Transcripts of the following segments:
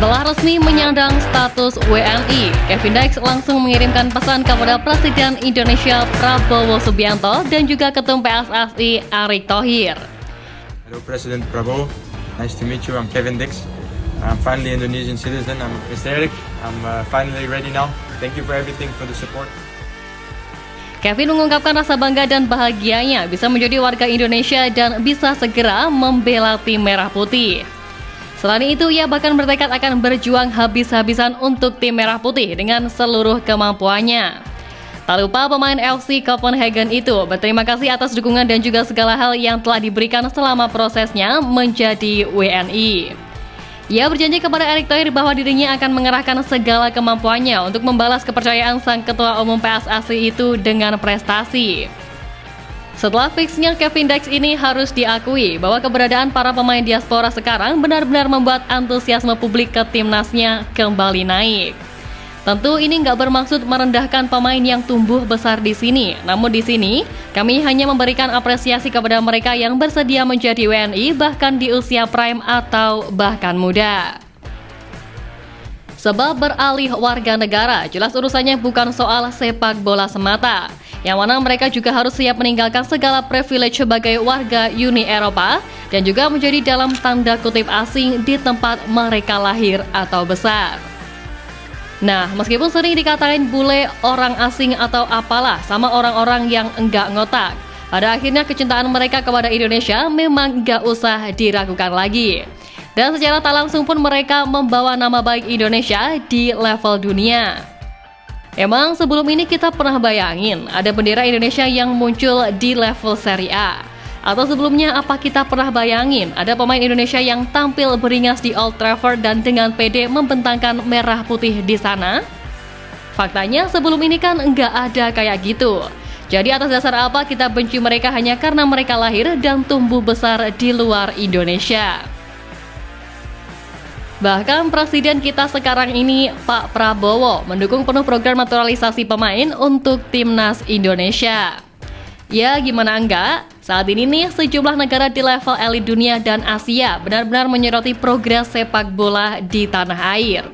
Setelah resmi menyandang status WNI, Kevin Dykes langsung mengirimkan pesan kepada Presiden Indonesia Prabowo Subianto dan juga Ketum PSSI Erick Thohir. Hello President Prabowo, nice to meet you. I'm Kevin Dykes. I'm finally Indonesian citizen. I'm Mr. Erick. I'm finally ready now. Thank you for everything, for the support. Kevin mengungkapkan rasa bangga dan bahagianya bisa menjadi warga Indonesia dan bisa segera membela tim Merah Putih. Selain itu, ia bahkan bertekad akan berjuang habis-habisan untuk tim Merah Putih dengan seluruh kemampuannya. Tak lupa pemain FC Copenhagen itu berterima kasih atas dukungan dan juga segala hal yang telah diberikan selama prosesnya menjadi WNI. Ia berjanji kepada Erick Thohir bahwa dirinya akan mengerahkan segala kemampuannya untuk membalas kepercayaan sang ketua umum PSSI itu dengan prestasi. Setelah fixnya Kevin Dykes ini harus diakui bahwa keberadaan para pemain diaspora sekarang benar-benar membuat antusiasme publik ke timnasnya kembali naik. Tentu ini nggak bermaksud merendahkan pemain yang tumbuh besar di sini. Namun di sini kami hanya memberikan apresiasi kepada mereka yang bersedia menjadi WNI bahkan di usia prime atau bahkan muda. Sebab beralih warga negara, jelas urusannya bukan soal sepak bola semata, yang mana mereka juga harus siap meninggalkan segala privilege sebagai warga Uni Eropa dan juga menjadi dalam tanda kutip asing di tempat mereka lahir atau besar. Nah, meskipun sering dikatain bule, orang asing atau apalah sama orang-orang yang enggak ngotak, pada akhirnya kecintaan mereka kepada Indonesia memang enggak usah diragukan lagi. Dan secara tak langsung pun mereka membawa nama baik Indonesia di level dunia. Emang sebelum ini kita pernah bayangin ada bendera Indonesia yang muncul di level Serie A? Atau sebelumnya apa kita pernah bayangin ada pemain Indonesia yang tampil beringas di Old Trafford dan dengan pede membentangkan merah putih di sana? Faktanya sebelum ini kan enggak ada kayak gitu. Jadi atas dasar apa kita benci mereka hanya karena mereka lahir dan tumbuh besar di luar Indonesia? Bahkan presiden kita sekarang ini, Pak Prabowo, mendukung penuh program naturalisasi pemain untuk timnas Indonesia. Ya gimana enggak, saat ini nih sejumlah negara di level elit dunia dan Asia benar-benar menyoroti progres sepak bola di tanah air.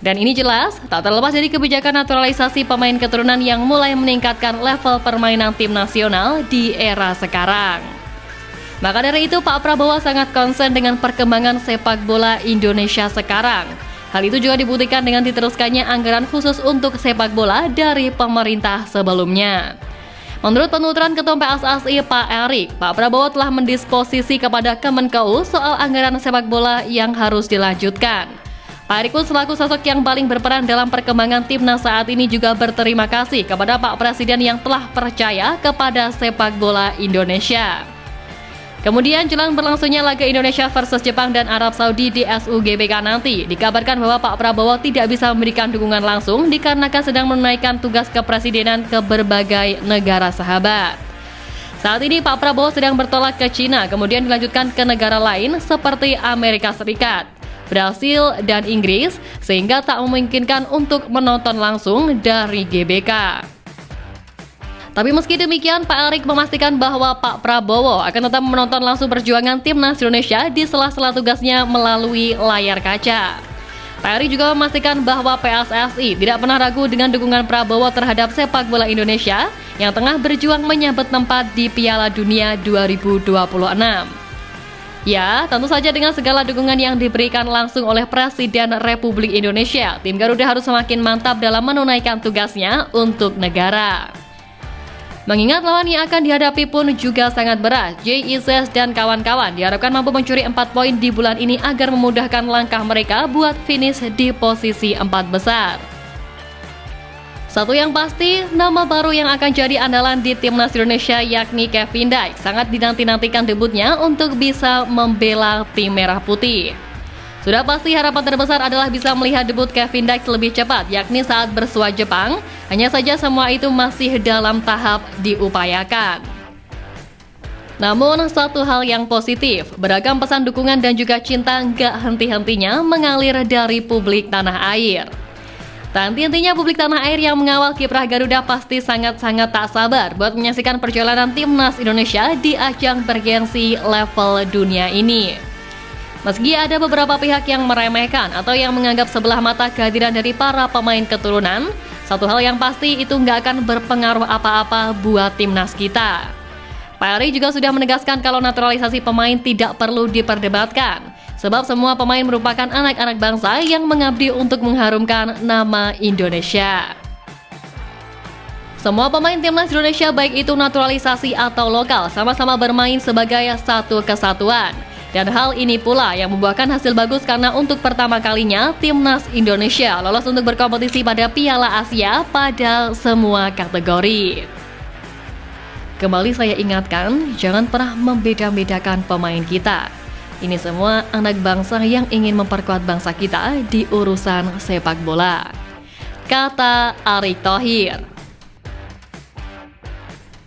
Dan ini jelas tak terlepas dari kebijakan naturalisasi pemain keturunan yang mulai meningkatkan level permainan tim nasional di era sekarang. Maka dari itu Pak Prabowo sangat concern dengan perkembangan sepak bola Indonesia sekarang. Hal itu juga dibuktikan dengan diteruskannya anggaran khusus untuk sepak bola dari pemerintah sebelumnya. Menurut penuturan Ketum PSSI Pak Erick, Pak Prabowo telah mendisposisi kepada Kemenkeu soal anggaran sepak bola yang harus dilanjutkan. Pak Erick pun selaku sosok yang paling berperan dalam perkembangan timnas saat ini juga berterima kasih kepada Pak Presiden yang telah percaya kepada sepak bola Indonesia. Kemudian jelang berlangsungnya laga Indonesia versus Jepang dan Arab Saudi di SUGBK nanti, dikabarkan bahwa Pak Prabowo tidak bisa memberikan dukungan langsung dikarenakan sedang menunaikan tugas kepresidenan ke berbagai negara sahabat. Saat ini Pak Prabowo sedang bertolak ke Cina, kemudian dilanjutkan ke negara lain seperti Amerika Serikat, Brasil, dan Inggris, sehingga tak memungkinkan untuk menonton langsung dari GBK. Tapi meski demikian, Pak Erick memastikan bahwa Pak Prabowo akan tetap menonton langsung perjuangan timnas Indonesia di sela-sela tugasnya melalui layar kaca. Pak Erick juga memastikan bahwa PSSI tidak pernah ragu dengan dukungan Prabowo terhadap sepak bola Indonesia yang tengah berjuang menyabet tempat di Piala Dunia 2026. Ya, tentu saja dengan segala dukungan yang diberikan langsung oleh Presiden Republik Indonesia, tim Garuda harus semakin mantap dalam menunaikan tugasnya untuk negara. Mengingat lawan yang akan dihadapi pun juga sangat berat, JICES dan kawan-kawan diharapkan mampu mencuri 4 poin di bulan ini agar memudahkan langkah mereka buat finish di posisi 4 besar. Satu yang pasti, nama baru yang akan jadi andalan di timnas Indonesia yakni Kevin Dykes sangat dinanti-nantikan debutnya untuk bisa membela tim Merah Putih. Sudah pasti harapan terbesar adalah bisa melihat debut Kevin Dykes lebih cepat, yakni saat bersua Jepang. Hanya saja semua itu masih dalam tahap diupayakan. Namun satu hal yang positif, beragam pesan dukungan dan juga cinta nggak henti-hentinya mengalir dari publik tanah air. Tak henti-hentinya publik tanah air yang mengawal kiprah Garuda pasti sangat-sangat tak sabar buat menyaksikan perjalanan timnas Indonesia di ajang bergensi level dunia ini. Meski ada beberapa pihak yang meremehkan atau yang menganggap sebelah mata kehadiran dari para pemain keturunan, satu hal yang pasti itu nggak akan berpengaruh apa-apa buat timnas kita. Pak Eri juga sudah menegaskan kalau naturalisasi pemain tidak perlu diperdebatkan, sebab semua pemain merupakan anak-anak bangsa yang mengabdi untuk mengharumkan nama Indonesia. Semua pemain timnas Indonesia baik itu naturalisasi atau lokal sama-sama bermain sebagai satu kesatuan. Dan hal ini pula yang membuahkan hasil bagus karena untuk pertama kalinya timnas Indonesia lolos untuk berkompetisi pada Piala Asia pada semua kategori. Kembali saya ingatkan, jangan pernah membeda-bedakan pemain kita. Ini semua anak bangsa yang ingin memperkuat bangsa kita di urusan sepak bola. Kata Erick Thohir.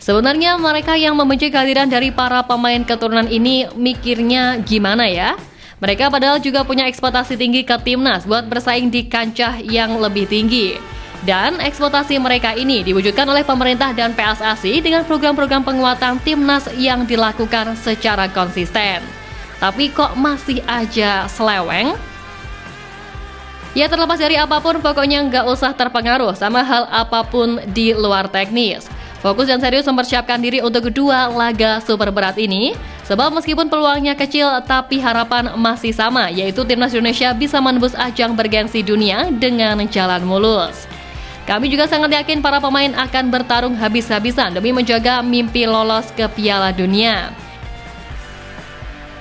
Sebenarnya mereka yang membenci kehadiran dari para pemain keturunan ini mikirnya gimana ya? Mereka padahal juga punya ekspektasi tinggi ke timnas buat bersaing di kancah yang lebih tinggi. Dan ekspektasi mereka ini diwujudkan oleh pemerintah dan PSSI dengan program-program penguatan timnas yang dilakukan secara konsisten. Tapi kok masih aja seleweng? Ya terlepas dari apapun, pokoknya nggak usah terpengaruh sama hal apapun di luar teknis. Fokus dan serius mempersiapkan diri untuk kedua laga super berat ini, sebab meskipun peluangnya kecil tapi harapan masih sama, yaitu timnas Indonesia bisa menembus ajang bergensi dunia dengan jalan mulus. Kami juga sangat yakin para pemain akan bertarung habis-habisan demi menjaga mimpi lolos ke Piala Dunia.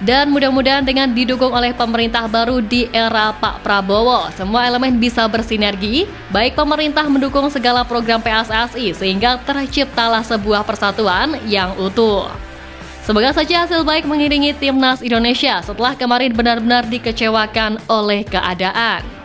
Dan mudah-mudahan dengan didukung oleh pemerintah baru di era Pak Prabowo, semua elemen bisa bersinergi, baik pemerintah mendukung segala program PSSI sehingga terciptalah sebuah persatuan yang utuh. Semoga saja hasil baik mengiringi timnas Indonesia setelah kemarin benar-benar dikecewakan oleh keadaan.